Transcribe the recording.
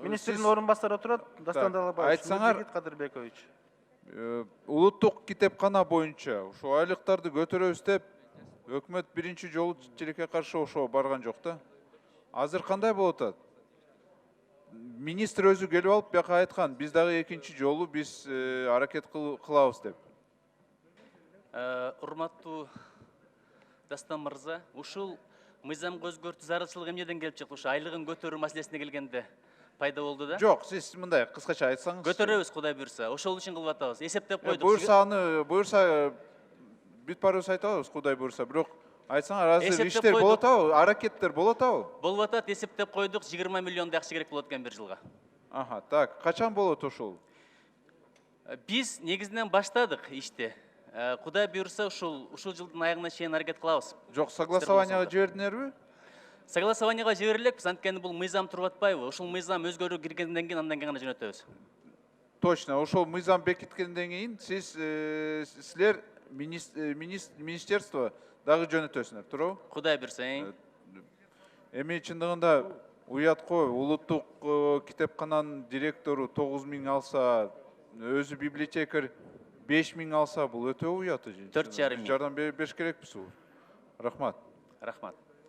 Министрдің орынбасары отырады, Дастан Далабаев, Нұржігіт Қадырбекович. Улуттук китепкана боюнча ошо айлыктарды көтөрөбүз деп өкмөт биринчи жолу тилекке каршы ошо барган жок да. Азыр кандай болуп атат? Министр өзү келип алып бияка айткан, биз дагы экинчи жолу биз аракет кылабыз деп. Урматтуу Дастан мырза, ушул мыйзамга өзгөртүү зарылчылыгы эмнеден келип чыкты? Ушу айлыгын көтөрүү маселесине келгенде пайда болду да? Жок, сиз мындай кыскача айтсаңыз. Көтөрөбүз, Кудай буйрса. Ошол үчүн кылып атабыз. Эсептеп койдук. Буйрса бүт барыбыз айтабыз, Кудай буйрса. Бирок айтсаңар, азыр иштер болот атабы, аракеттер болот атабы? Болуп атат, эсептеп койдук, 20 миллиондай акча керек болот экен бир жылга. Аха, так, качан болот ошол? Биз негизинен баштадык ишти. Кудай буйрса, ушул жылдын аягына чейин аракет кылабыз. Жок, согласованияга жибердиңерби? Согласованияга жиберилекпиз, анткени бул мыйзам туруп атпайбы? Ушул мыйзам өзгөрүү киргенден кийин андан кийин гана жөнөтөбүз. Точно, ошол мыйзам бекиткенден кийин силер министерство дагы жөнөтөсүңөр, туурабы? Кудай буйрса, Эми чындыгында уят кой, улуттук китепкананын директору 9000 алса, өзү библиотекарь 5000 алса, бул өтө уят. 4,5 миң. Жардам бериш керекпиз. Рахмат. Рахмат.